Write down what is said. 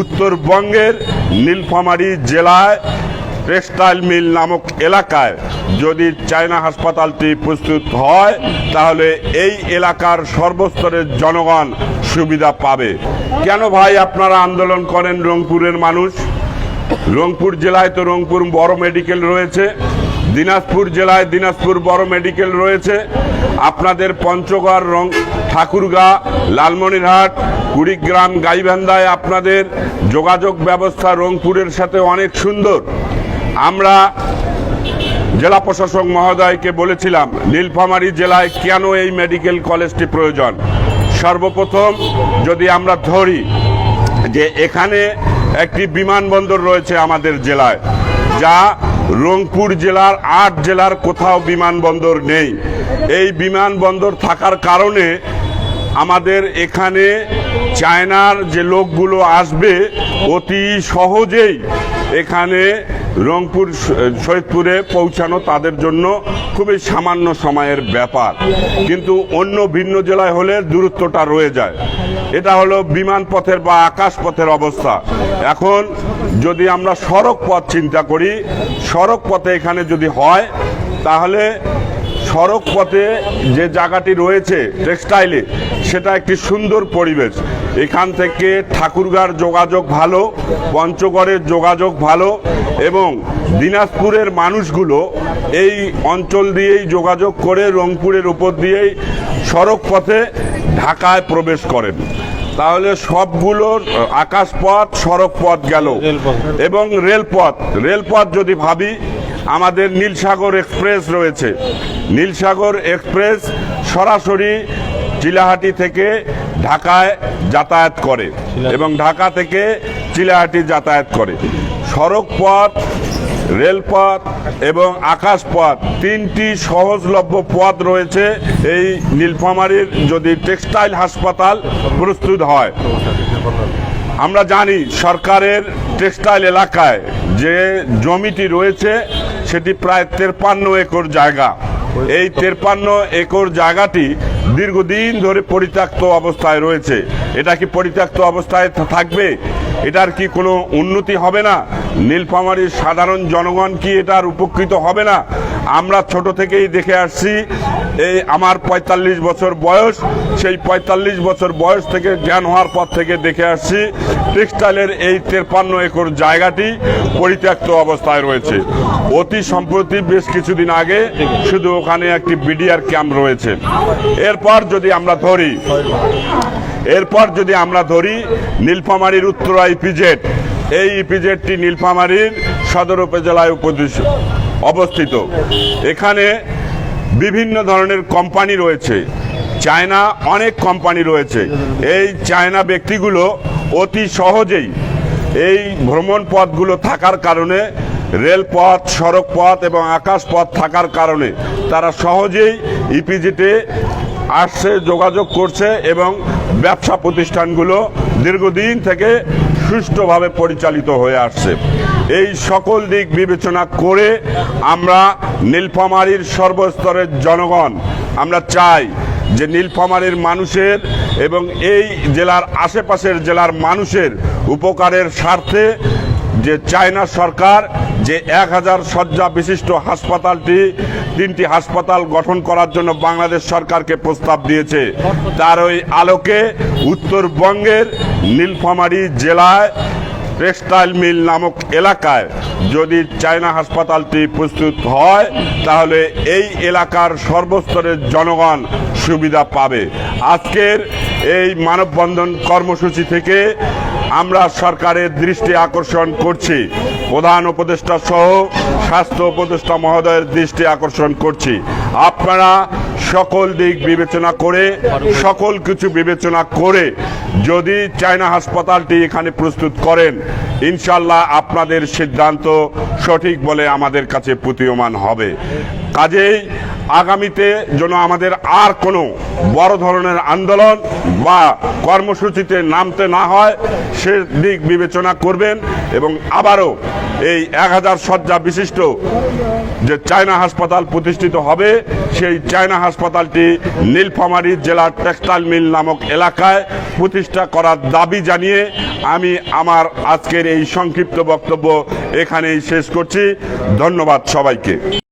উত্তরবঙ্গের নীলফামারী জেলায় টেক্সটাইল মিল নামক এলাকায় যদি চায়না হাসপাতালটি প্রস্তুত হয় তাহলে এই এলাকার সর্বস্তরের জনগণ সুবিধা পাবে। কেন ভাই আপনারা আন্দোলন করেন রংপুরের মানুষ? রংপুর জেলায় তো রংপুর বড় মেডিকেল রয়েছে, দিনাজপুর জেলায় দিনাজপুর বড় মেডিকেল রয়েছে, আপনাদের পঞ্চগড় ঠাকুরগাঁ লালমনিরহাট কুড়িগ্রাম গাইবান্ধায় আপনাদের যোগাযোগ ব্যবস্থা রংপুরের সাথে অনেক সুন্দর। আমরা জেলা প্রশাসক মহোদয়কে বলেছিলাম নীলফামারী জেলায় কেন এই মেডিকেল কলেজটি প্রয়োজন। সর্বপ্রথম যদি আমরা ধরি যে এখানে একটি বিমানবন্দর রয়েছে আমাদের জেলায়, যা রংপুর জেলার ৮ জেলার কোথাও বিমানবন্দর নেই। এই বিমানবন্দর থাকার কারণে আমাদের এখানে চায়নার যে লোকগুলো আসবে অতি সহজেই এখানে রংপুর শহীদপুরে পৌঁছানো তাদের জন্য খুবই সামান্য সময়ের ব্যাপার, কিন্তু অন্য ভিন্ন জেলায় হলে দূরত্বটা রয়ে যায়। এটা হলো বিমান পথের বা আকাশ পথের অবস্থা। এখন যদি আমরা সড়ক পথ চিন্তা করি, সড়ক পথে এখানে যদি হয় তাহলে সড়ক পথে যে জায়গাটি রয়েছে টেক্সটাইলে সেটা একটি সুন্দর পরিবেশ। এখান থেকে ঠাকুরগাঁর যোগাযোগ ভালো, পঞ্চগড়ের যোগাযোগ ভালো এবং দিনাজপুরের মানুষগুলো এই অঞ্চল দিয়েই যোগাযোগ করে রংপুরের উপর দিয়েই সড়ক পথে ঢাকায় প্রবেশ করেন। তাহলে সবগুলোর আকাশপথ সড়ক পথ গেল এবং রেলপথ যদি ভাবি, আমাদের নীলসাগর এক্সপ্রেস রয়েছে। নীলসাগর এক্সপ্রেস সরাসরি চিলাহাটি থেকে ঢাকায় যাতায়াত করে এবং ঢাকা থেকে চিলাহাটি যাতায়াত করে। সড়ক পথ, রেলপথ এবং আকাশপথ তিনটি সহজলভ্য পথ রয়েছে এই নীলফামারীর যদি টেক্সটাইল হাসপাতাল প্রস্তুত হয়। আমরা জানি সরকারের টেক্সটাইল এলাকায় যে জমিটি রয়েছে সেটি প্রায় 53 একর জায়গা। এই 53 একর জায়গাটি দীর্ঘদিন ধরে পরিত্যক্ত অবস্থায় রয়েছে। এটা কি পরিত্যক্ত অবস্থায় থাকবে? এটার কি কোনো উন্নতি হবে না? নীলফামারীর সাধারণ জনগণ কি এটার উপকৃত হবে না? আমরা ছোট থেকেই দেখে আসছি, এই আমার ৪৫ বছর বয়স, সেই ৪৫ বছর বয়স থেকে জ্ঞান হওয়ার পর থেকে দেখে আসছি টেক্সটাইলের এই 53 একর জায়গাটি পরিত্যক্ত অবস্থায় রয়েছে। অতি সম্প্রতি বেশ কিছুদিন আগে শুধু ওখানে একটি বিডিআর ক্যাম্প রয়েছে। এরপর যদি আমরা ধরি নীলফামারীর উত্তরা ইপিজেড, এই ইপিজেডটি নীলফামারীর সদর উপজেলায় অবস্থিত। এখানে বিভিন্ন ধরনের কোম্পানি রয়েছে, চায়না অনেক কোম্পানি রয়েছে। এই চায়না ব্যক্তিগুলো অতি সহজেই এই ভ্রমণ পথগুলো থাকার কারণে, রেলপথ, সড়ক পথ এবং আকাশ পথ থাকার কারণে তারা সহজেই ইপিজেডে আসছে, যোগাযোগ করছে এবং ব্যবসা প্রতিষ্ঠানগুলো দীর্ঘদিন থেকে সুষ্ঠুভাবে পরিচালিত হয়ে আসছে। এই সকল দিক বিবেচনা করে আমরা নীলফামারীর সর্বস্তরের জনগণ আমরা চাই যে নীলফামারীর মানুষের এবং এই জেলার আশেপাশের জেলার মানুষের উপকারের স্বার্থে যে চায়না সরকার যে 1000 শয্যা বিশিষ্ট হাসপাতালটি 3টি হাসপাতাল গঠন করার জন্য বাংলাদেশ সরকারকে প্রস্তাব দিয়েছে, তার ওই আলোকে উত্তরবঙ্গের নীলফামারী জেলায় টেক্সটাইল মিল নামক এলাকায় যদি চায়না হাসপাতালটি প্রস্তুত হয় তাহলে এই এলাকার সর্বস্তরের জনগণ সুবিধা পাবে। আজকের এই মানববন্ধন কর্মসূচি থেকে আমরা সরকারের দৃষ্টি আকর্ষণ করছি, প্রধান উপদেষ্টা সহ স্বাস্থ্য উপদেষ্টা মহোদয়ের দৃষ্টি আকর্ষণ করছি। আপনারা সকল দিক বিবেচনা করে, সকল কিছু বিবেচনা করে যদি চায়না হাসপাতালটি এখানে প্রস্তুত করেন, ইনশাল্লাহ আপনাদের সিদ্ধান্ত সঠিক বলে আমাদের কাছে প্রতীয়মান হবে। কাজেই আগামীতে যেন আমাদের আর কোনো বড় ধরনের আন্দোলন বা কর্মসূচিতে নামতে না হয় সে দিক বিবেচনা করবেন এবং আবারও এই 1000 শয্যা বিশিষ্ট যে চায়না হাসপাতাল প্রতিষ্ঠিত হবে, সেই চায়না হাসপাতালটি নীলফামারী জেলার টেক্সটাইল মিল নামক এলাকায় প্রতিষ্ঠা করার দাবি জানিয়ে আমি আমার আজকের এই সংক্ষিপ্ত বক্তব্য এখানেই শেষ করছি। ধন্যবাদ সবাইকে।